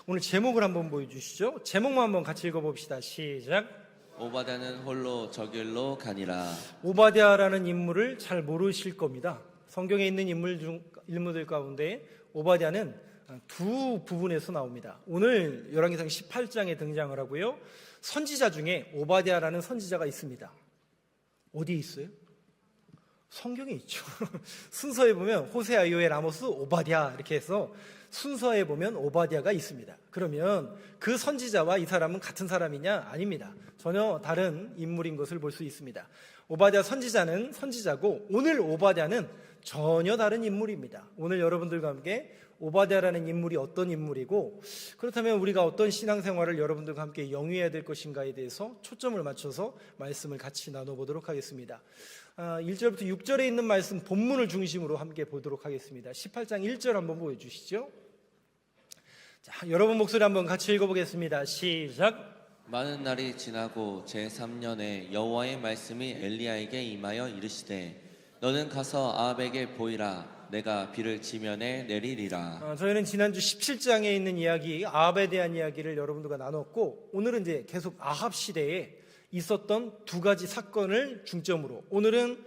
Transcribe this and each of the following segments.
오늘 제목을 한번 보여주시죠. 제목만 한번 같이 읽어봅시다. 시작. 오바댜는 홀로 저 길로 가니라. 오바댜라는 인물을 잘 모르실 겁니다. 성경에 있는 인물들 가운데 오바댜는 두 부분에서 나옵니다. 오늘 열왕기상 18장에 등장을 하고요. 선지자 중에 오바댜라는 선지자가 있습니다. 어디에 있어요? 성경에 있죠. 순서에 보면 호세아, 요엘, 아모스, 오바댜 이렇게 해서 순서에 보면 오바댜가 있습니다. 그러면 그 선지자와 이 사람은 같은 사람이냐? 아닙니다. 전혀 다른 인물인 것을 볼 수 있습니다. 오바댜 선지자는 선지자고 오늘 오바댜는 전혀 다른 인물입니다. 오늘 여러분들과 함께 오바댜라는 인물이 어떤 인물이고 그렇다면 우리가 어떤 신앙생활을 여러분들과 함께 영위해야 될 것인가에 대해서 초점을 맞춰서 말씀을 같이 나눠보도록 하겠습니다. 1절부터 6절에 있는 말씀 본문을 중심으로 함께 보도록 하겠습니다. 18장 1절 한번 보여주시죠. 자, 여러분 목소리 한번 같이 읽어보겠습니다. 시작. 많은 날이 지나고 제3년에 여호와의 말씀이 엘리야에게 임하여 이르시되 너는 가서 아합에게 보이라. 내가 비를 지면에 내리리라. 저희는 지난주 17장에 있는 이야기 아합에 대한 이야기를 여러분들과 나눴고 오늘은 이제 계속 아합 시대에 있었던 두 가지 사건을 중점으로 오늘은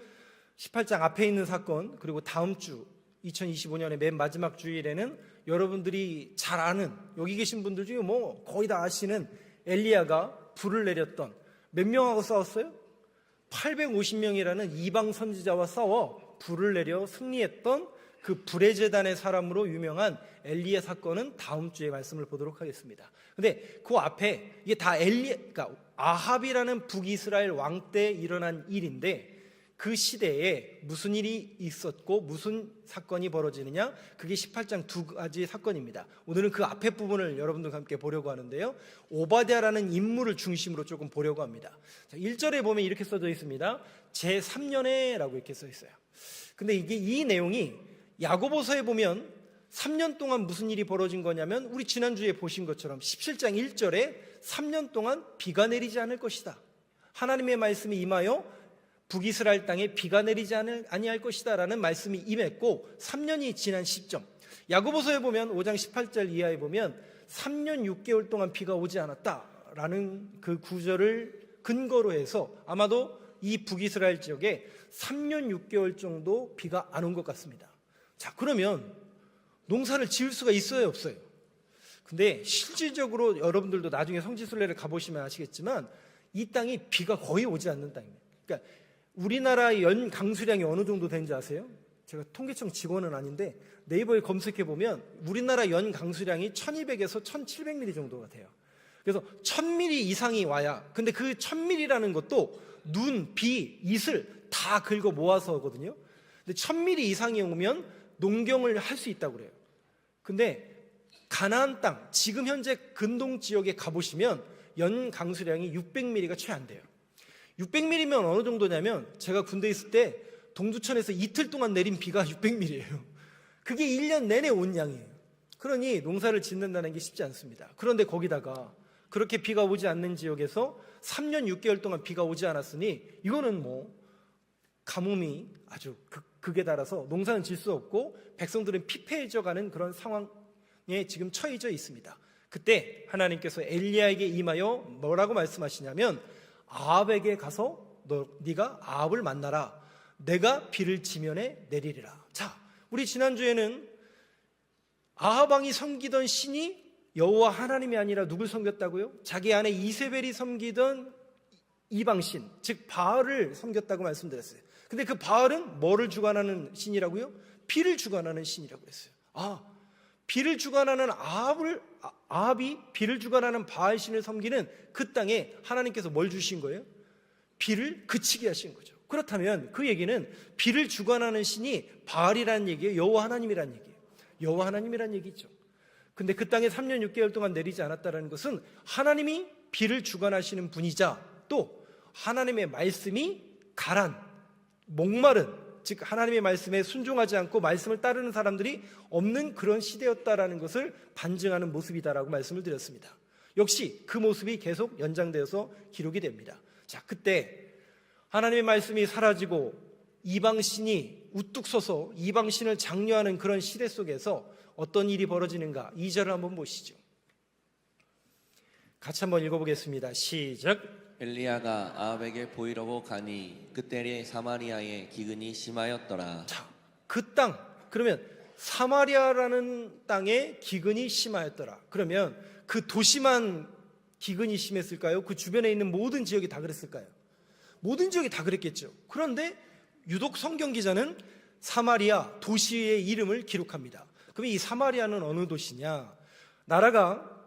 18장 앞에 있는 사건 그리고 다음 주 2025년의 맨 마지막 주일에는 여러분들이 잘 아는 여기 계신 분들 중에 뭐 거의 다 아시는 엘리야가 불을 내렸던 몇 명하고 싸웠어요? 850명이라는 이방 선지자와 싸워 불을 내려 승리했던 그 불의 제단의 사람으로 유명한 엘리야 사건은 다음 주에 말씀을 보도록 하겠습니다. 근데 그 앞에 이게 다 그러니까 아합이라는 북이스라엘 왕 때 일어난 일인데 그 시대에 무슨 일이 있었고 무슨 사건이 벌어지느냐? 그게 18장 두 가지 사건입니다. 오늘은 그 앞에 부분을 여러분들과 함께 보려고 하는데요. 오바댜라는 인물을 중심으로 조금 보려고 합니다. 자, 1절에 보면 이렇게 써져 있습니다. 제3년에 라고 이렇게 써 있어요. 근데 이게 이 내용이 야고보서에 보면 3년 동안 무슨 일이 벌어진 거냐면 우리 지난주에 보신 것처럼 17장 1절에 3년 동안 비가 내리지 않을 것이다. 하나님의 말씀이 임하여 북이스라엘 땅에 비가 내리지 아니할 것이다 라는 말씀이 임했고 3년이 지난 시점 야고보서에 보면 5장 18절 이하에 보면 3년 6개월 동안 비가 오지 않았다라는 그 구절을 근거로 해서 아마도 이 북이스라엘 지역에 3년 6개월 정도 비가 안 온 것 같습니다. 자, 그러면 농사를 지을 수가 있어요, 없어요? 근데 실질적으로 여러분들도 나중에 성지순례를 가보시면 아시겠지만 이 땅이 비가 거의 오지 않는 땅입니다. 그러니까 우리나라의 연 강수량이 어느 정도 되는지 아세요? 제가 통계청 직원은 아닌데 네이버에 검색해 보면 우리나라 연 강수량이 1200에서 1700mm 정도가 돼요. 그래서 1000mm 이상이 와야 근데 그 1000mm라는 것도 눈, 비, 이슬 다 긁어 모아서 오거든요. 근데 1000mm 이상이 오면 농경을 할 수 있다고 그래요. 근데 가나안 땅 지금 현재 근동 지역에 가보시면 연 강수량이 600mm가 채 안 돼요. 600mm면 어느 정도냐면 제가 군대에 있을 때 동두천에서 이틀 동안 내린 비가 600mm예요. 그게 1년 내내 온 양이에요. 그러니 농사를 짓는다는 게 쉽지 않습니다. 그런데 거기다가 그렇게 비가 오지 않는 지역에서 3년 6개월 동안 비가 오지 않았으니 이거는 뭐 가뭄이 아주 극에 달아서 농사는 질 수 없고 백성들은 피폐해져가는 그런 상황에 지금 처해져 있습니다. 그때 하나님께서 엘리야에게 임하여 뭐라고 말씀하시냐면 아합에게 가서 네가 아합을 만나라. 내가 비를 지면에 내리리라. 자, 우리 지난주에는 아합 왕이 섬기던 신이 여호와 하나님이 아니라 누굴 섬겼다고요? 자기 아내 이세벨이 섬기던 이방신, 즉 바알을 섬겼다고 말씀드렸어요. 근데 그 바알은 뭐를 주관하는 신이라고요? 비를 주관하는 신이라고 했어요. 비를 주관하는 아합이 비를 주관하는 바알 신을 섬기는 그 땅에 하나님께서 뭘 주신 거예요? 비를 그치게 하신 거죠. 그렇다면 그 얘기는 비를 주관하는 신이 바알이라는 얘기예요? 여호와 하나님이라는 얘기예요? 여호와 하나님이라는 얘기죠. 근데 그 땅에 3년 6개월 동안 내리지 않았다는 것은 하나님이 비를 주관하시는 분이자 또 하나님의 말씀이 목마른 즉 하나님의 말씀에 순종하지 않고 말씀을 따르는 사람들이 없는 그런 시대였다라는 것을 반증하는 모습이다라고 말씀을 드렸습니다. 역시 그 모습이 계속 연장되어서 기록이 됩니다. 자, 그때 하나님의 말씀이 사라지고 이방신이 우뚝 서서 이방신을 장려하는 그런 시대 속에서 어떤 일이 벌어지는가 2절을 한번 보시죠. 같이 한번 읽어보겠습니다. 시작. 엘리야가 아합에게 보이려고 가니 그때에 사마리아에 기근이 심하였더라. 자, 그 땅, 그러면 사마리아라는 땅에 기근이 심하였더라. 그러면 그 도시만 기근이 심했을까요? 그 주변에 있는 모든 지역이 다 그랬을까요? 모든 지역이 다 그랬겠죠. 그런데 유독 성경 기자는 사마리아 도시의 이름을 기록합니다. 그럼 이 사마리아는 어느 도시냐? 나라가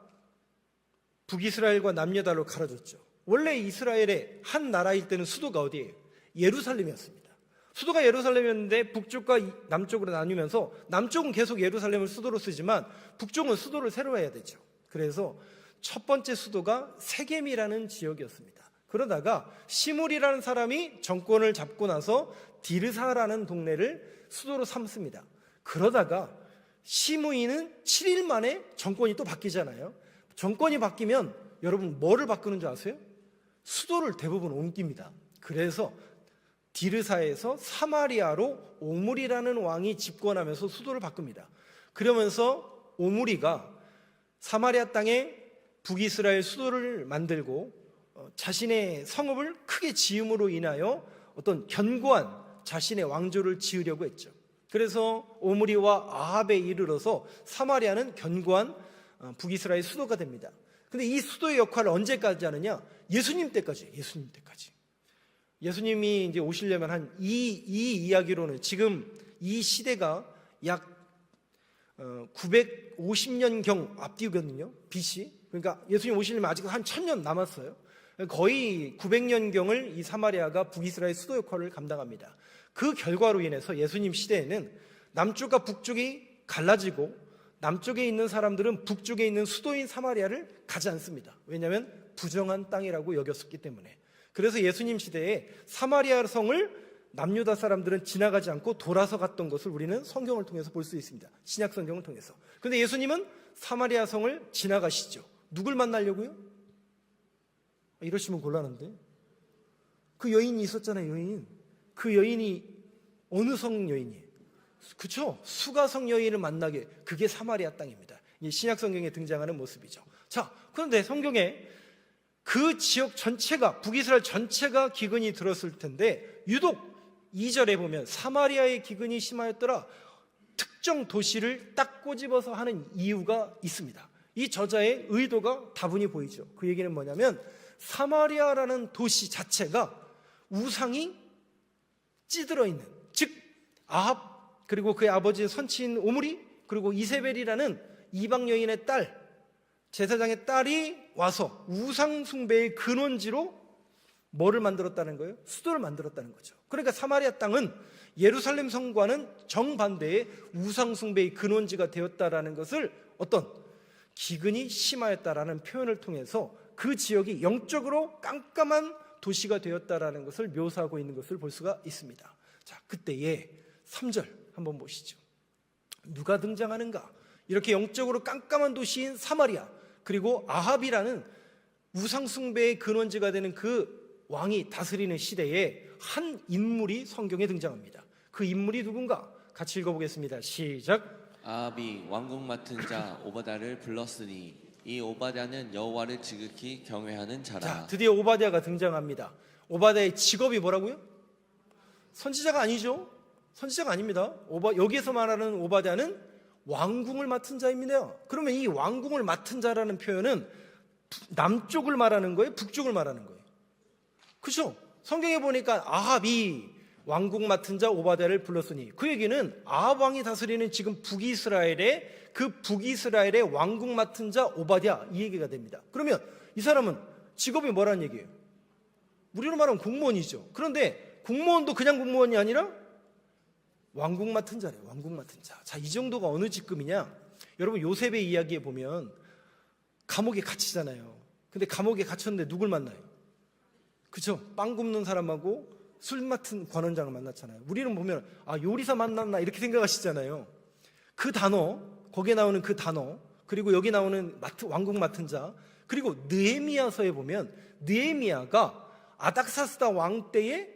북이스라엘과 남유다로 갈라졌죠. 원래 이스라엘의 한 나라일 때는 수도가 어디예요? 예루살렘이었습니다. 수도가 예루살렘이었는데 북쪽과 남쪽으로 나뉘면서 남쪽은 계속 예루살렘을 수도로 쓰지만 북쪽은 수도를 새로 해야 되죠. 그래서 첫 번째 수도가 세겜이라는 지역이었습니다. 그러다가 시므리라는 사람이 정권을 잡고 나서 디르사라는 동네를 수도로 삼습니다. 그러다가 시므이는 7일 만에 정권이 또 바뀌잖아요. 정권이 바뀌면 여러분 뭐를 바꾸는 줄 아세요? 수도를 대부분 옮깁니다. 그래서 디르사에서 사마리아로 오므리라는 왕이 집권하면서 수도를 바꿉니다. 그러면서 오므리가 사마리아 땅에 북이스라엘 수도를 만들고 자신의 성읍을 크게 지음으로 인하여 어떤 견고한 자신의 왕조를 지으려고 했죠. 그래서 오므리와 아합에 이르러서 사마리아는 견고한 북이스라엘 수도가 됩니다. 근데 이 수도의 역할을 언제까지 하느냐? 예수님 때까지. 예수님이 이제 오시려면 이 이야기로는 지금 이 시대가 약 950년경 앞뒤거든요. BC. 그러니까 예수님 오시려면 아직 한 1000년 남았어요. 거의 900년경을 이 사마리아가 북이스라엘 수도 역할을 감당합니다. 그 결과로 인해서 예수님 시대에는 남쪽과 북쪽이 갈라지고 남쪽에 있는 사람들은 북쪽에 있는 수도인 사마리아를 가지 않습니다. 왜냐하면 부정한 땅이라고 여겼었기 때문에. 그래서 예수님 시대에 사마리아 성을 남유다 사람들은 지나가지 않고 돌아서 갔던 것을 우리는 성경을 통해서 볼 수 있습니다. 신약 성경을 통해서. 그런데 예수님은 사마리아 성을 지나가시죠. 누굴 만나려고요? 이러시면 곤란한데. 그 여인이 있었잖아요. 여인. 그 여인이 어느 성 여인이에요? 그렇죠? 수가성 여인을 만나게, 그게 사마리아 땅입니다. 이 신약 성경에 등장하는 모습이죠. 자, 그런데 성경에 그 지역 전체가, 북이스라엘 전체가 기근이 들었을 텐데 유독 2절에 보면 사마리아의 기근이 심하였더라, 특정 도시를 딱 꼬집어서 하는 이유가 있습니다. 이 저자의 의도가 다분히 보이죠. 그 얘기는 뭐냐면 사마리아라는 도시 자체가 우상이 찌들어 있는, 즉 아합 그리고 그의 아버지의 선치인 오므리 그리고 이세벨이라는 이방 여인의 딸, 제사장의 딸이 와서 우상 숭배의 근원지로 뭐를 만들었다는 거예요? 수도를 만들었다는 거죠. 그러니까 사마리아 땅은 예루살렘 성과는 정반대의 우상 숭배의 근원지가 되었다라는 것을 어떤 기근이 심하였다라는 표현을 통해서 그 지역이 영적으로 깜깜한 도시가 되었다라는 것을 묘사하고 있는 것을 볼 수가 있습니다. 자, 그때의 3절 한번 보시죠. 누가 등장하는가? 이렇게 영적으로 깜깜한 도시인 사마리아, 그리고 아합이라는 우상 숭배의 근원지가 되는 그 왕이 다스리는 시대에 한 인물이 성경에 등장합니다. 그 인물이 누군가? 같이 읽어보겠습니다. 시작. 아합이 왕국 맡은 자 오바댜를 불렀으니 이 오바댜는 여호와를 지극히 경외하는 자라. 자, 드디어 오바댜가 등장합니다. 오바댜의 직업이 뭐라고요? 선지자가 아니죠. 선지자가 아닙니다. 여기에서 말하는 오바댜는 왕궁을 맡은 자입니다. 그러면 이 왕궁을 맡은 자라는 표현은 남쪽을 말하는 거예요? 북쪽을 말하는 거예요? 그렇죠? 성경에 보니까 아합이 왕궁 맡은 자 오바댜를 불렀으니, 그 얘기는 아합 왕이 다스리는 지금 북이스라엘의 그 북이스라엘의 왕궁 맡은 자 오바댜, 이 얘기가 됩니다. 그러면 이 사람은 직업이 뭐라는 얘기예요? 우리로 말하면 공무원이죠. 그런데 공무원도 그냥 공무원이 아니라 왕궁 맡은 자래요. 왕궁 맡은 자. 자, 이 정도가 어느 직급이냐? 여러분 요셉의 이야기에 보면 감옥에 갇히잖아요. 근데 감옥에 갇혔는데 누굴 만나요? 그죠? 빵 굽는 사람하고 술 맡은 관원장을 만났잖아요. 우리는 보면 요리사 만났나 이렇게 생각하시잖아요. 그 단어, 거기에 나오는 그 단어, 그리고 여기 나오는 왕궁 맡은 자, 그리고 느헤미야서에 보면 느헤미야가 아닥사스다 왕 때의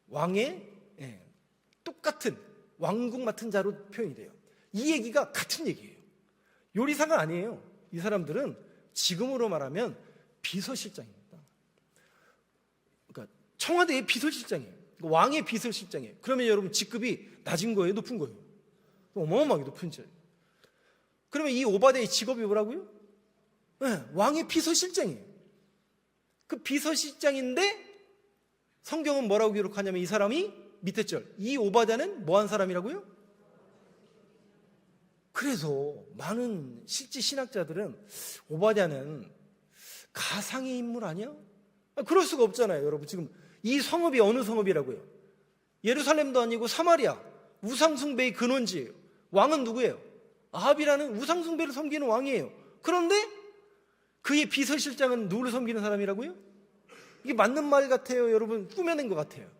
왕의 똑같은 왕궁 맡은 자로 표현이 돼요. 이 얘기가 같은 얘기예요. 요리사가 아니에요. 이 사람들은 지금으로 말하면 비서실장입니다. 그러니까 청와대의 비서실장이에요. 왕의 비서실장이에요. 그러면 여러분 직급이 낮은 거예요, 높은 거예요? 어마어마하게 높은 거예요. 그러면 이 오바댜의 직업이 뭐라고요? 네, 왕의 비서실장이에요. 그 비서실장인데 성경은 뭐라고 기록하냐면 이 사람이 밑에 절, 이 오바댜는 뭐한 사람이라고요? 그래서 많은 실제 신학자들은 오바댜는 가상의 인물 아니야? 그럴 수가 없잖아요. 여러분 지금 이 성읍이 어느 성읍이라고요? 예루살렘도 아니고 사마리아, 우상숭배의 근원지예요. 왕은 누구예요? 아합이라는 우상숭배를 섬기는 왕이에요. 그런데 그의 비서실장은 누구를 섬기는 사람이라고요? 이게 맞는 말 같아요, 여러분? 꾸며낸 것 같아요.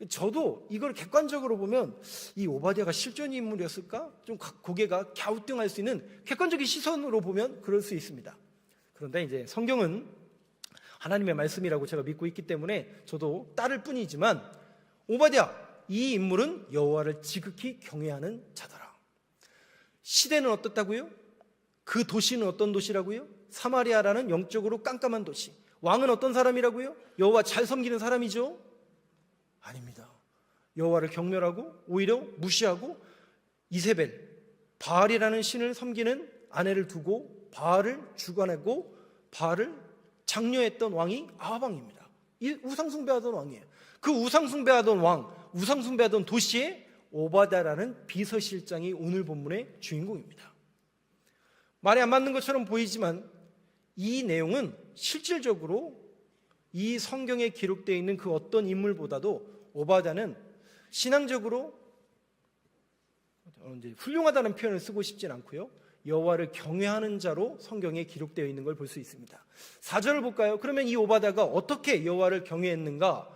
저도 이걸 객관적으로 보면 이 오바댜가 실존 인물이었을까? 좀 고개가 갸우뚱할 수 있는 객관적인 시선으로 보면 그럴 수 있습니다. 그런데 이제 성경은 하나님의 말씀이라고 제가 믿고 있기 때문에 저도 따를 뿐이지만 오바댜 이 인물은 여호와를 지극히 경외하는 자더라. 시대는 어떻다고요? 그 도시는 어떤 도시라고요? 사마리아라는 영적으로 깜깜한 도시. 왕은 어떤 사람이라고요? 여호와 잘 섬기는 사람이죠? 아닙니다. 여호와를 경멸하고 오히려 무시하고 이세벨, 바알이라는 신을 섬기는 아내를 두고 바알을 주관하고 바알을 장려했던 왕이 아합 왕입니다. 이 우상숭배하던 왕이에요. 그 우상숭배하던 왕, 우상숭배하던 도시에 오바댜라는 비서실장이 오늘 본문의 주인공입니다. 말이 안 맞는 것처럼 보이지만 이 내용은 실질적으로 이 성경에 기록되어 있는 그 어떤 인물보다도 오바댜는 신앙적으로 이제 훌륭하다는 표현을 쓰고 싶진 않고요. 여호와를 경외하는 자로 성경에 기록되어 있는 걸 볼 수 있습니다. 4절을 볼까요? 그러면 이 오바댜가 어떻게 여호와를 경외했는가?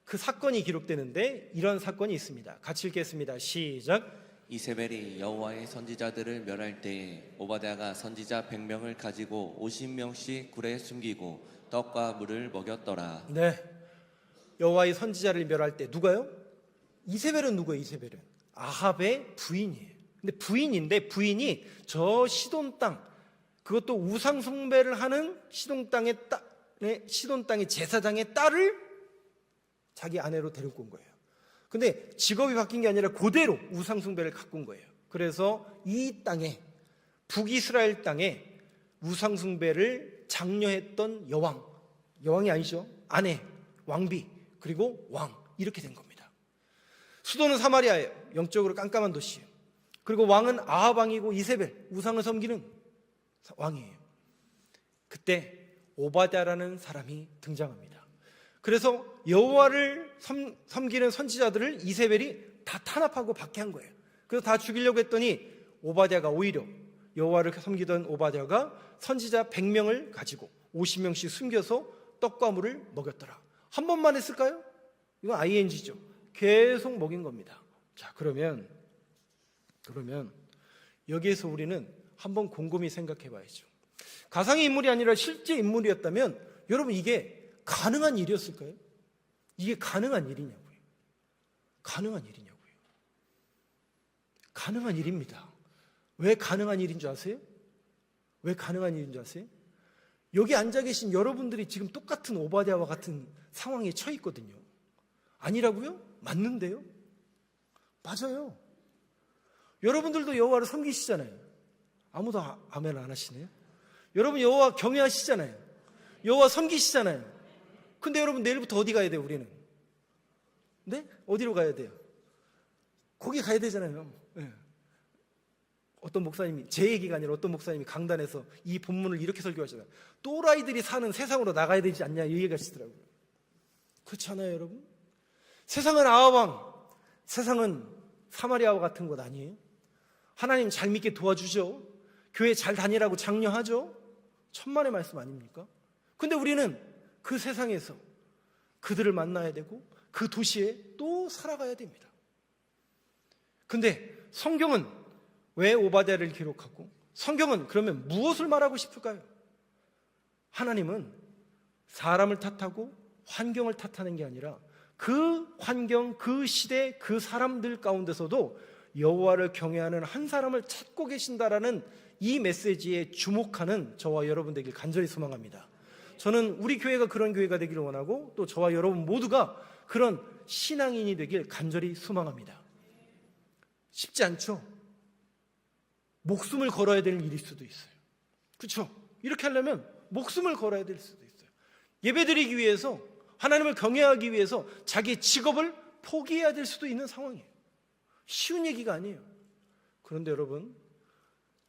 그 사건이 기록되는데 이런 사건이 있습니다. 같이 읽겠습니다. 시작. 이세벨이 여호와의 선지자들을 멸할 때에 오바댜가 선지자 100명을 가지고 50명씩 굴에 숨기고 떡과 물을 먹였더라. 네, 여호와의 선지자를 멸할 때 누가요? 이세벨은 누구예요? 이세벨은 아합의 부인이에요. 근데 부인이 저 시돈 땅, 그것도 우상 숭배를 하는 시돈 땅의 제사장의 딸을 자기 아내로 데리고 온 거예요. 근데 직업이 바뀐 게 아니라 그대로 우상 숭배를 가꾼 거예요. 그래서 이 땅에, 북이스라엘 땅에 우상 숭배를 장려했던 여왕이 아니죠. 아내, 왕비, 그리고 왕, 이렇게 된 겁니다. 수도는 사마리아예요. 영적으로 깜깜한 도시예요. 그리고 왕은 아합 왕이고 이세벨, 우상을 섬기는 왕이에요. 그때 오바댜라는 사람이 등장합니다. 그래서 여호와를 섬기는 선지자들을 이세벨이 다 탄압하고 박해한 거예요. 그래서 다 죽이려고 했더니 오바댜가 오히려 여호와를 섬기던 오바댜가 선지자 100명을 가지고 50명씩 숨겨서 떡과 물을 먹였더라. 한 번만 했을까요? 이건 ing죠. 계속 먹인 겁니다. 자, 그러면 여기에서 우리는 한번 곰곰이 생각해 봐야죠. 가상의 인물이 아니라 실제 인물이었다면 여러분 이게 가능한 일이었을까요? 이게 가능한 일이냐고요. 가능한 일입니다. 왜 가능한 일인 줄 아세요? 여기 앉아 계신 여러분들이 지금 똑같은 오바댜와 같은 상황에 처해 있거든요. 아니라고요? 맞는데요? 맞아요. 여러분들도 여호와를 섬기시잖아요. 아무도 아멘 안 하시네요. 여러분 여호와 경외하시잖아요. 여호와 섬기시잖아요. 근데 여러분 내일부터 어디 가야 돼요, 우리는? 네? 어디로 가야 돼요? 거기 가야 되잖아요. 네. 어떤 목사님이, 제 얘기가 아니라 어떤 목사님이 강단에서 이 본문을 이렇게 설교하시잖아요. 또라이들이 사는 세상으로 나가야 되지 않냐, 이 얘기가 하시더라고요. 그렇지 않아요, 여러분? 세상은 아합왕, 세상은 사마리아와 같은 것 아니에요? 하나님 잘 믿게 도와주죠. 교회 잘 다니라고 장려하죠. 천만의 말씀 아닙니까? 근데 우리는 그 세상에서 그들을 만나야 되고 그 도시에 또 살아가야 됩니다. 근데 성경은 왜 오바댜를 기록하고 성경은 그러면 무엇을 말하고 싶을까요? 하나님은 사람을 탓하고 환경을 탓하는 게 아니라 그 환경, 그 시대, 그 사람들 가운데서도 여호와를 경외하는 한 사람을 찾고 계신다라는 이 메시지에 주목하는 저와 여러분 되길 간절히 소망합니다. 저는 우리 교회가 그런 교회가 되기를 원하고 또 저와 여러분 모두가 그런 신앙인이 되길 간절히 소망합니다. 쉽지 않죠? 목숨을 걸어야 될 일일 수도 있어요. 그렇죠? 이렇게 하려면 목숨을 걸어야 될 수도 있어요. 예배드리기 위해서, 하나님을 경외하기 위해서 자기 직업을 포기해야 될 수도 있는 상황이에요. 쉬운 얘기가 아니에요. 그런데 여러분,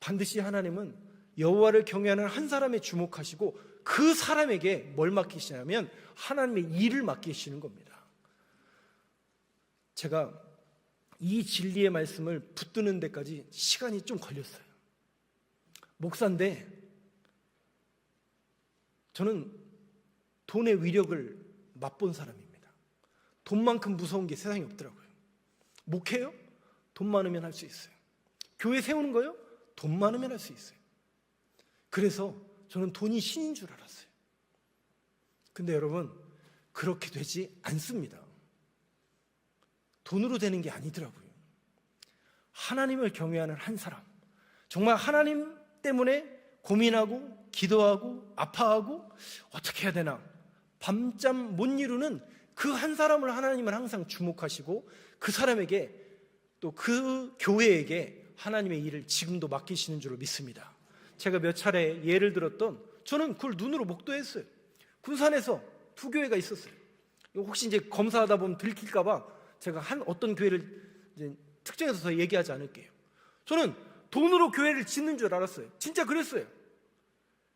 반드시 하나님은 여호와를 경외하는 한 사람에 주목하시고 그 사람에게 뭘 맡기시냐면 하나님의 일을 맡기시는 겁니다. 제가 이 진리의 말씀을 붙드는 데까지 시간이 좀 걸렸어요. 목사인데 저는 돈의 위력을 맛본 사람입니다. 돈만큼 무서운 게 세상에 없더라고요. 목회요? 돈 많으면 할 수 있어요. 교회 세우는 거요? 돈 많으면 할 수 있어요. 그래서 저는 돈이 신인 줄 알았어요. 근데 여러분, 그렇게 되지 않습니다. 돈으로 되는 게 아니더라고요. 하나님을 경외하는 한 사람, 정말 하나님 때문에 고민하고 기도하고 아파하고 어떻게 해야 되나 밤잠 못 이루는 그 한 사람을 하나님은 항상 주목하시고 그 사람에게 또 그 교회에게 하나님의 일을 지금도 맡기시는 줄로 믿습니다. 제가 몇 차례 예를 들었던, 저는 그걸 눈으로 목도했어요. 군산에서 두 교회가 있었어요. 혹시 이제 검사하다 보면 들킬까봐 제가 한 어떤 교회를 이제 특정해서 더 얘기하지 않을게요. 저는 돈으로 교회를 짓는 줄 알았어요. 진짜 그랬어요.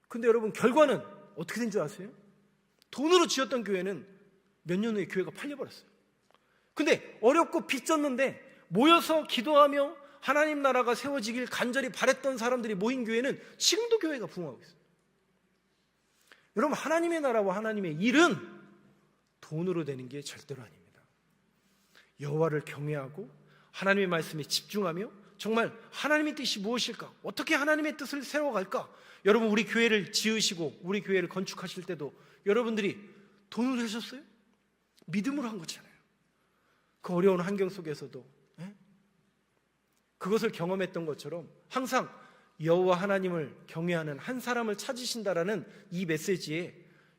근데 여러분, 결과는 어떻게 된 줄 아세요? 돈으로 지었던 교회는 몇 년 후에 교회가 팔려버렸어요. 근데 어렵고 빚졌는데 모여서 기도하며 하나님 나라가 세워지길 간절히 바랬던 사람들이 모인 교회는 지금도 교회가 부흥하고 있어요. 여러분, 하나님의 나라와 하나님의 일은 돈으로 되는 게 절대로 아닙니다. 여호와를 경외하고 하나님의 말씀에 집중하며 정말 하나님의 뜻이 무엇일까? 어떻게 하나님의 뜻을 세워갈까? 여러분, 우리 교회를 지으시고 우리 교회를 건축하실 때도 여러분들이 돈으로 하셨어요? 믿음으로 한 거잖아요. 그 어려운 환경 속에서도 그것을 경험했던 것처럼 항상 여호와 하나님을 경외하는 한 사람을 찾으신다라는 이 메시지에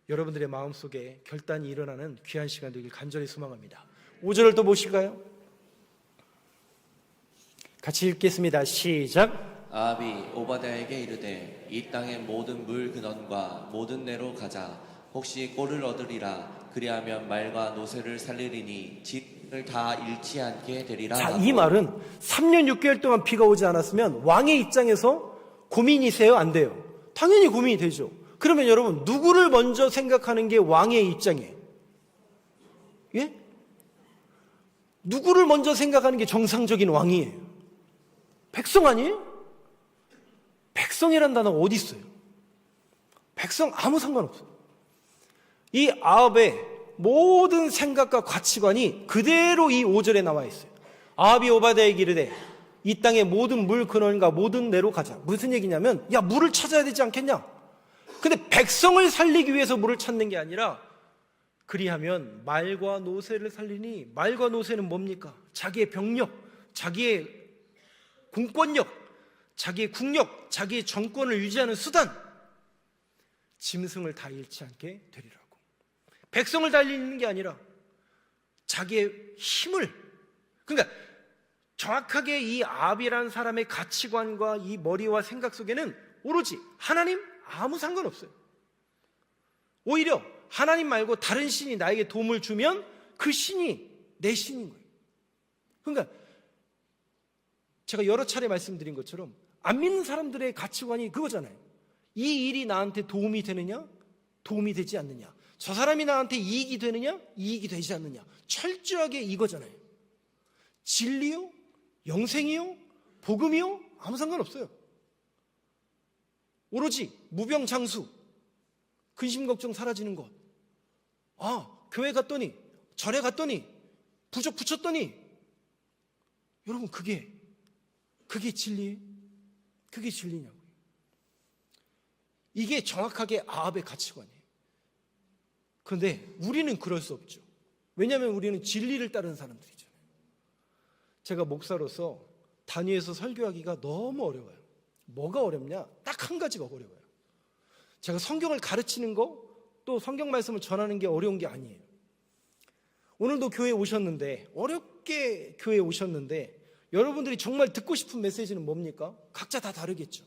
여러분들의 마음속에 결단이 일어나는 귀한 시간 되길 간절히 소망합니다. 5절을 또 보실까요? 같이 읽겠습니다. 시작. 아합이 오바댜에게 이르되 이 땅의 모든 물 근원과 모든 내로 가자. 혹시 꼴을 얻으리라. 그리하면 말과 노새를 살리리니 집을 다 잃지 않게 되리라. 자, 이 말은 3년 6개월 동안 비가 오지 않았으면 왕의 입장에서 고민이세요? 안 돼요? 당연히 고민이 되죠. 그러면 여러분, 누구를 먼저 생각하는 게 왕의 입장이에요? 예? 누구를 먼저 생각하는 게 정상적인 왕이에요? 백성 아니에요? 백성이란 단어가 어디 있어요? 백성 아무 상관없어요. 이 아합의 모든 생각과 가치관이 그대로 이 5절에 나와 있어요. 아합이 오바댜에게 이르되 이 땅의 모든 물 근원과 모든 내로 가자. 무슨 얘기냐면, 야, 물을 찾아야 되지 않겠냐? 근데 백성을 살리기 위해서 물을 찾는 게 아니라, 그리하면 말과 노새를 살리니, 말과 노새는 뭡니까? 자기의 병력, 자기의 공권력, 자기의 국력, 자기의 정권을 유지하는 수단, 짐승을 다 잃지 않게 되리라고. 백성을 달리는 게 아니라 자기의 힘을, 그러니까 정확하게 이 아합이라는 사람의 가치관과 이 머리와 생각 속에는 오로지 하나님 아무 상관없어요. 오히려 하나님 말고 다른 신이 나에게 도움을 주면 그 신이 내 신인 거예요. 그러니까 제가 여러 차례 말씀드린 것처럼 안 믿는 사람들의 가치관이 그거잖아요. 이 일이 나한테 도움이 되느냐? 도움이 되지 않느냐? 저 사람이 나한테 이익이 되느냐? 이익이 되지 않느냐? 철저하게 이거잖아요. 진리요? 영생이요? 복음이요? 아무 상관없어요. 오로지 무병장수, 근심 걱정 사라지는 것. 아, 교회 갔더니, 절에 갔더니, 부적 붙였더니, 여러분, 그게 진리예요? 그게 진리냐고요. 이게 정확하게 아합의 가치관이에요. 그런데 우리는 그럴 수 없죠. 왜냐하면 우리는 진리를 따르는 사람들이잖아요. 제가 목사로서 단위에서 설교하기가 너무 어려워요. 뭐가 어렵냐? 딱 한 가지가 어려워요. 제가 성경을 가르치는 거, 또 성경 말씀을 전하는 게 어려운 게 아니에요. 오늘도 교회에 오셨는데, 어렵게 교회에 오셨는데, 여러분들이 정말 듣고 싶은 메시지는 뭡니까? 각자 다 다르겠죠.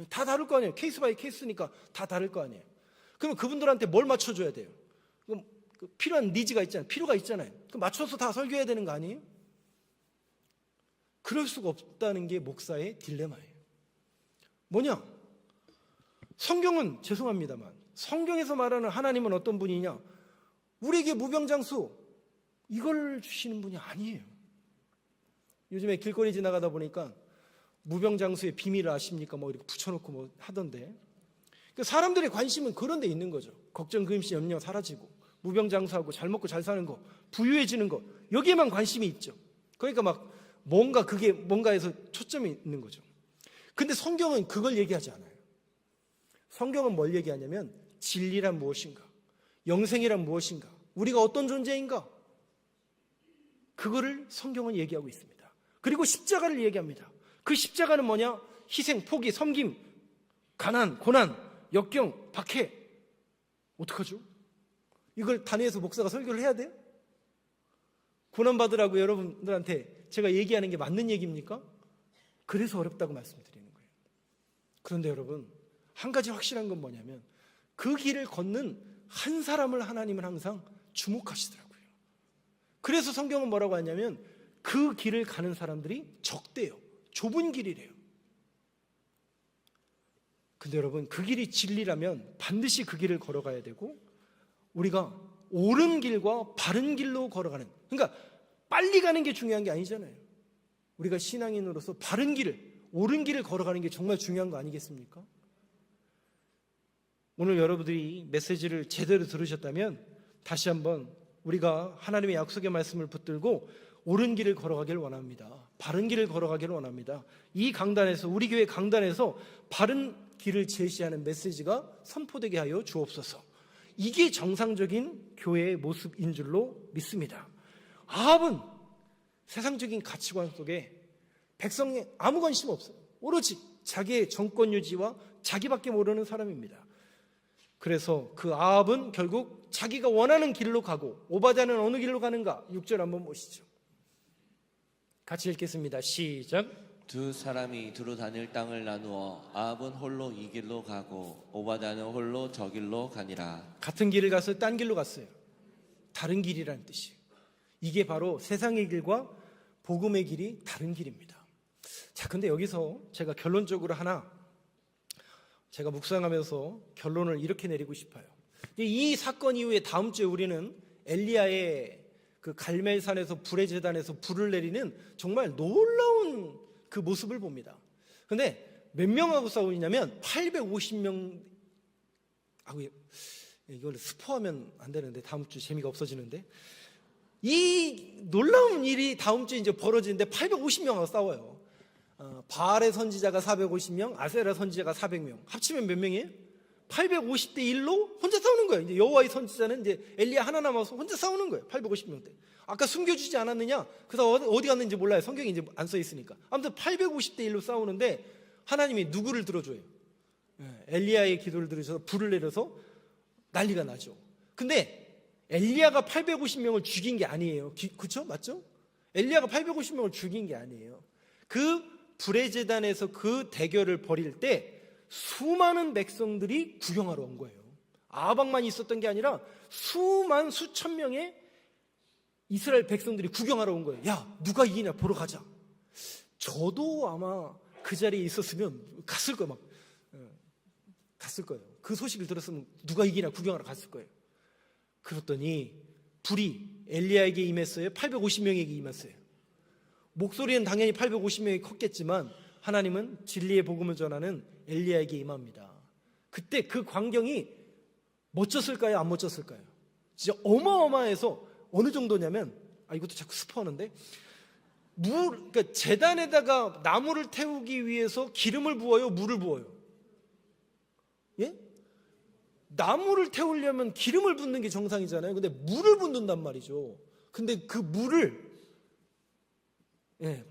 다 다를 거 아니에요. 케이스 바이 케이스니까 다 다를 거 아니에요. 그러면 그분들한테 뭘 맞춰줘야 돼요? 그럼 필요한 니즈가 있잖아요. 필요가 있잖아요. 그럼 맞춰서 다 설교해야 되는 거 아니에요? 그럴 수가 없다는 게 목사의 딜레마예요. 뭐냐? 성경은 죄송합니다만 성경에서 말하는 하나님은 어떤 분이냐? 우리에게 무병장수 이걸 주시는 분이 아니에요. 요즘에 길거리 지나가다 보니까 무병장수의 비밀을 아십니까? 뭐 이렇게 붙여놓고 뭐 하던데, 사람들의 관심은 그런 데 있는 거죠. 걱정, 근심, 염려 사라지고 무병장수하고 잘 먹고 잘 사는 거, 부유해지는 거, 여기에만 관심이 있죠. 그러니까 막 뭔가 그게 뭔가에서 초점이 있는 거죠. 근데 성경은 그걸 얘기하지 않아요. 성경은 뭘 얘기하냐면 진리란 무엇인가, 영생이란 무엇인가, 우리가 어떤 존재인가, 그거를 성경은 얘기하고 있습니다. 그리고 십자가를 얘기합니다. 그 십자가는 뭐냐? 희생, 포기, 섬김, 가난, 고난, 역경, 박해. 어떡하죠? 이걸 단위에서 목사가 설교를 해야 돼요? 고난받으라고 여러분들한테 제가 얘기하는 게 맞는 얘기입니까? 그래서 어렵다고 말씀드리는 거예요. 그런데 여러분, 한 가지 확실한 건 뭐냐면 그 길을 걷는 한 사람을 하나님은 항상 주목하시더라고요. 그래서 성경은 뭐라고 하냐면 그 길을 가는 사람들이 적대요. 좁은 길이래요. 근데 여러분, 그 길이 진리라면 반드시 그 길을 걸어가야 되고, 우리가 옳은 길과 바른 길로 걸어가는, 그러니까 빨리 가는 게 중요한 게 아니잖아요. 우리가 신앙인으로서 바른 길을, 옳은 길을 걸어가는 게 정말 중요한 거 아니겠습니까? 오늘 여러분들이 메시지를 제대로 들으셨다면 다시 한번 우리가 하나님의 약속의 말씀을 붙들고 옳은 길을 걸어가길 원합니다. 바른 길을 걸어가기를 원합니다. 이 강단에서, 우리 교회 강단에서 바른 길을 제시하는 메시지가 선포되게 하여 주옵소서. 이게 정상적인 교회의 모습인 줄로 믿습니다. 아합은 세상적인 가치관 속에 백성에 아무 관심 없어요. 오로지 자기의 정권 유지와 자기밖에 모르는 사람입니다. 그래서 그 아합은 결국 자기가 원하는 길로 가고, 오바댜는 어느 길로 가는가? 6절 한번 보시죠. 같이 읽겠습니다. 시작. 두 사람이 두루 다닐 땅을 나누어 아합은 홀로 이 길로 가고 오바댜는 홀로 저 길로 가니라. 같은 길을 가서 딴 길로 갔어요. 다른 길이라는 뜻이에요. 이게 바로 세상의 길과 복음의 길이 다른 길입니다. 자, 근데 여기서 제가 결론적으로 하나, 제가 묵상하면서 결론을 이렇게 내리고 싶어요. 이 사건 이후에 다음 주에 우리는 엘리야의 그 갈멜산에서 불의 제단에서 불을 내리는 정말 놀라운 그 모습을 봅니다. 근데 몇 명하고 싸우냐면 850명. 이걸 스포하면 안 되는데 다음 주 재미가 없어지는데, 이 놀라운 일이 다음 주에 이제 벌어지는데 850명하고 싸워요. 바알의 선지자가 450명, 아세라 선지자가 400명, 합치면 몇 명이에요? 850대 1로 혼자 싸우는 거예요. 이제 여호와의 선지자는 이제 엘리야 하나 남아서 혼자 싸우는 거예요. 850명대. 아까 숨겨주지 않았느냐? 그래서 어디 갔는지 몰라요. 성경에 이제 안 써 있으니까. 아무튼 850대 1로 싸우는데 하나님이 누구를 들어줘요? 엘리야의 기도를 들으셔서 불을 내려서 난리가 나죠. 근데 엘리야가 850명을 죽인 게 아니에요. 그렇죠? 맞죠? 엘리야가 850명을 죽인 게 아니에요. 그 불의 제단에서 그 대결을 벌일 때 수많은 백성들이 구경하러 온 거예요. 아합만 있었던 게 아니라 수천 명의 이스라엘 백성들이 구경하러 온 거예요. 야, 누가 이기냐 보러 가자. 저도 아마 그 자리에 있었으면 갔을 거예요. 갔을 거예요. 그 소식을 들었으면 누가 이기냐 구경하러 갔을 거예요. 그랬더니 불이 엘리야에게 임했어요? 850명에게 임했어요? 목소리는 당연히 850명이 컸겠지만 하나님은 진리의 복음을 전하는 엘리야에게 임합니다. 그때 그 광경이 멋졌을까요? 안 멋졌을까요? 진짜 어마어마해서 어느 정도냐면, 이것도 자꾸 스포하는데, 그러니까 제단에다가 나무를 태우기 위해서 기름을 부어요? 물을 부어요? 예? 나무를 태우려면 기름을 붓는 게 정상이잖아요. 근데 물을 붓는단 말이죠. 근데 그 물을,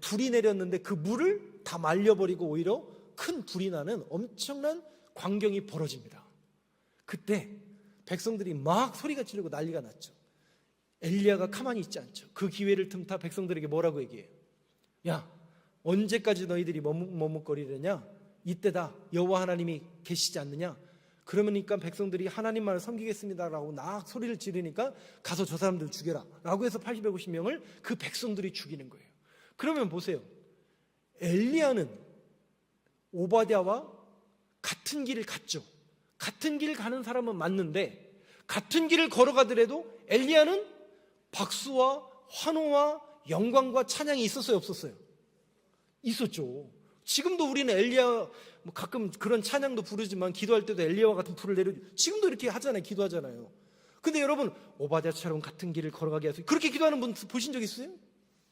불이 내렸는데 그 물을 다 말려버리고 오히려 큰 불이 나는 엄청난 광경이 벌어집니다. 그때 백성들이 막 소리가 지르고 난리가 났죠. 엘리야가 가만히 있지 않죠. 그 기회를 틈타 백성들에게 뭐라고 얘기해요? 야, 언제까지 너희들이 머뭇거리려냐? 이때다. 여호와 하나님이 계시지 않느냐? 그러니까 백성들이 하나님만을 섬기겠습니다라고 막 소리를 지르니까 가서 저 사람들 죽여라 라고 해서 850명을 그 백성들이 죽이는 거예요. 그러면 보세요. 엘리야는 오바댜와 같은 길을 갔죠. 같은 길 가는 사람은 맞는데 같은 길을 걸어가더라도 엘리야는 박수와 환호와 영광과 찬양이 있었어요, 없었어요? 있었죠. 지금도 우리는 엘리야 가끔 그런 찬양도 부르지만 기도할 때도 엘리야와 같은 불을 내려 지금도 이렇게 하잖아요. 기도하잖아요. 근데 여러분 오바댜처럼 같은 길을 걸어가게 하세요. 그렇게 기도하는 분 보신 적 있어요?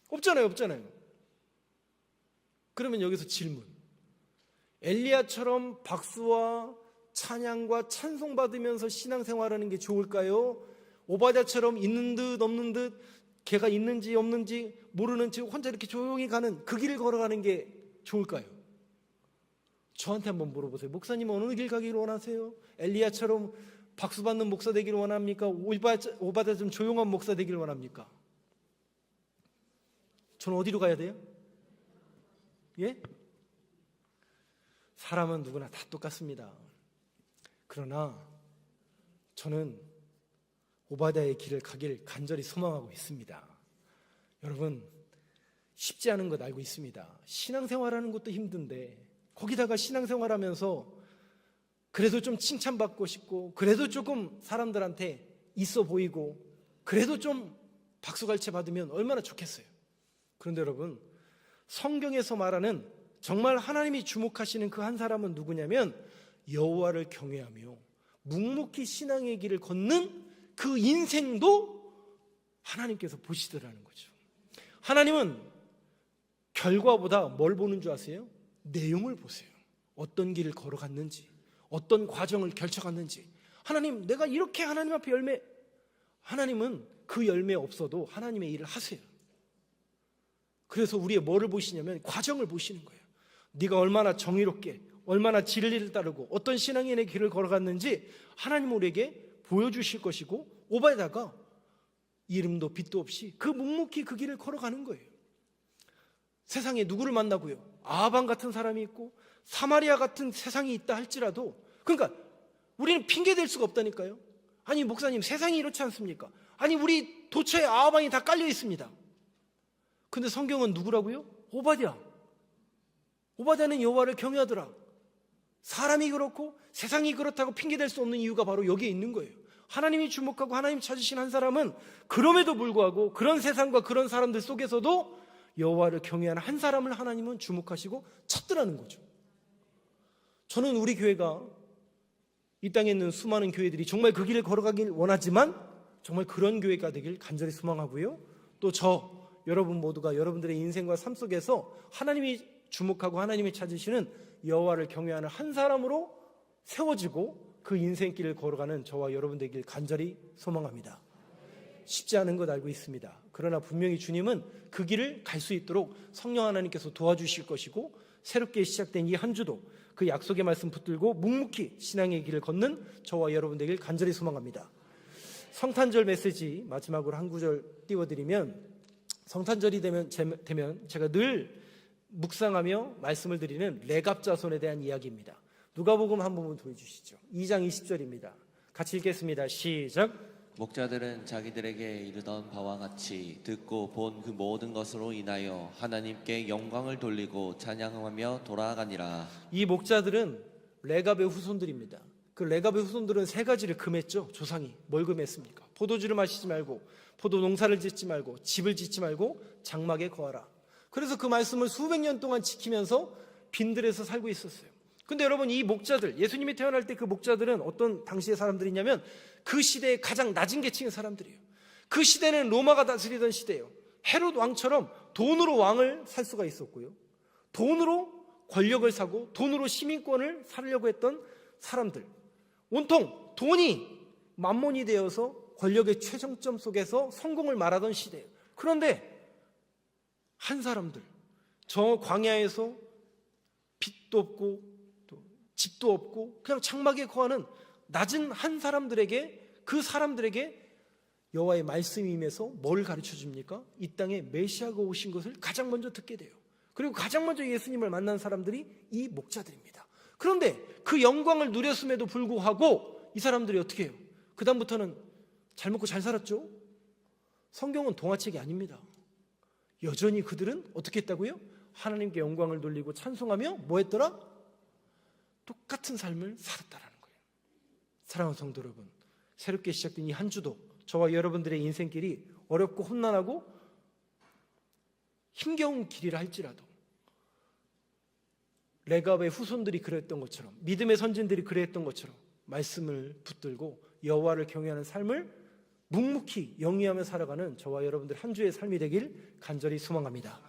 없잖아요. 그러면 여기서 질문. 엘리야처럼 박수와 찬양과 찬송받으면서 신앙생활하는 게 좋을까요? 오바댜처럼 있는 듯 없는 듯 걔가 있는지 없는지 모르는 채 혼자 이렇게 조용히 가는 그 길을 걸어가는 게 좋을까요? 저한테 한번 물어보세요. 목사님 어느 길 가기를 원하세요? 엘리야처럼 박수받는 목사 되기를 원합니까? 오바댜처럼 조용한 목사 되기를 원합니까? 저는 어디로 가야 돼요? 예? 사람은 누구나 다 똑같습니다. 그러나 저는 오바댜의 길을 가길 간절히 소망하고 있습니다. 여러분 쉽지 않은 것 알고 있습니다. 신앙생활하는 것도 힘든데 거기다가 신앙생활하면서 그래도 좀 칭찬받고 싶고 그래도 조금 사람들한테 있어 보이고 그래도 좀 박수갈채 받으면 얼마나 좋겠어요. 그런데 여러분 성경에서 말하는 정말 하나님이 주목하시는 그 한 사람은 누구냐면 여호와를 경외하며 묵묵히 신앙의 길을 걷는 그 인생도 하나님께서 보시더라는 거죠. 하나님은 결과보다 뭘 보는 줄 아세요? 내용을 보세요. 어떤 길을 걸어갔는지, 어떤 과정을 결쳐갔는지. 하나님, 내가 이렇게 하나님 앞에 하나님은 그 열매 없어도 하나님의 일을 하세요. 그래서 우리의 뭐를 보시냐면 과정을 보시는 거예요. 네가 얼마나 정의롭게, 얼마나 진리를 따르고 어떤 신앙인의 길을 걸어갔는지 하나님 우리에게 보여주실 것이고 오바댜가 이름도 빛도 없이 그 묵묵히 그 길을 걸어가는 거예요. 세상에 누구를 만나고요? 아방 같은 사람이 있고 사마리아 같은 세상이 있다 할지라도 그러니까 우리는 핑계댈 수가 없다니까요. 아니 목사님 세상이 이렇지 않습니까? 아니 우리 도처에 아방이 다 깔려 있습니다. 근데 성경은 누구라고요? 오바댜는 여호와를 경외하더라. 사람이 그렇고 세상이 그렇다고 핑계댈 수 없는 이유가 바로 여기에 있는 거예요. 하나님이 주목하고 하나님 찾으신 한 사람은 그럼에도 불구하고 그런 세상과 그런 사람들 속에서도 여호와를 경외하는 한 사람을 하나님은 주목하시고 찾더라는 거죠. 저는 우리 교회가 이 땅에 있는 수많은 교회들이 정말 그 길을 걸어가길 원하지만 정말 그런 교회가 되길 간절히 소망하고요. 또 여러분 모두가 여러분들의 인생과 삶 속에서 하나님이 주목하고 하나님이 찾으시는 여호와를 경외하는 한 사람으로 세워지고 그 인생길을 걸어가는 저와 여러분 되길 간절히 소망합니다. 쉽지 않은 것 알고 있습니다. 그러나 분명히 주님은 그 길을 갈 수 있도록 성령 하나님께서 도와주실 것이고 새롭게 시작된 이 한 주도 그 약속의 말씀 붙들고 묵묵히 신앙의 길을 걷는 저와 여러분 되길 간절히 소망합니다. 성탄절 메시지 마지막으로 한 구절 띄워드리면 성탄절이 되면 제가 늘 묵상하며 말씀을 드리는 레갑자손에 대한 이야기입니다. 누가복음 한 부분 보여주시죠. 2장 20절입니다. 같이 읽겠습니다. 시작. 목자들은 자기들에게 이르던 바와 같이 듣고 본 그 모든 것으로 인하여 하나님께 영광을 돌리고 찬양하며 돌아가니라. 이 목자들은 레갑의 후손들입니다. 그 레갑의 후손들은 세 가지를 금했죠. 조상이 뭘 금했습니까? 포도주를 마시지 말고 포도 농사를 짓지 말고 집을 짓지 말고 장막에 거하라. 그래서 그 말씀을 수백 년 동안 지키면서 빈들에서 살고 있었어요. 근데 여러분 이 목자들, 예수님이 태어날 때 그 목자들은 어떤 당시의 사람들이냐면 그 시대의 가장 낮은 계층의 사람들이에요. 그 시대는 로마가 다스리던 시대예요. 헤롯 왕처럼 돈으로 왕을 살 수가 있었고요. 돈으로 권력을 사고 돈으로 시민권을 사려고 했던 사람들. 온통 돈이 만몬이 되어서 권력의 최정점 속에서 성공을 말하던 시대예요. 그런데 한 사람들, 저 광야에서 빚도 없고 또 집도 없고 그냥 장막에 거하는 낮은 한 사람들에게, 그 사람들에게 여호와의 말씀이 임해서 뭘 가르쳐 줍니까? 이 땅에 메시아가 오신 것을 가장 먼저 듣게 돼요. 그리고 가장 먼저 예수님을 만난 사람들이 이 목자들입니다. 그런데 그 영광을 누렸음에도 불구하고 이 사람들이 어떻게 해요? 그 다음부터는 잘 먹고 잘 살았죠? 성경은 동화책이 아닙니다. 여전히 그들은 어떻게 했다고요? 하나님께 영광을 돌리고 찬송하며 뭐 했더라? 똑같은 삶을 살았다라는 거예요. 사랑하는 성도 여러분, 새롭게 시작된 이 한 주도 저와 여러분들의 인생길이 어렵고 험난하고 힘겨운 길이라 할지라도 레갑의 후손들이 그랬던 것처럼, 믿음의 선진들이 그랬던 것처럼 말씀을 붙들고 여호와를 경외하는 삶을 묵묵히 영위하며 살아가는 저와 여러분들 한 주의 삶이 되길 간절히 소망합니다.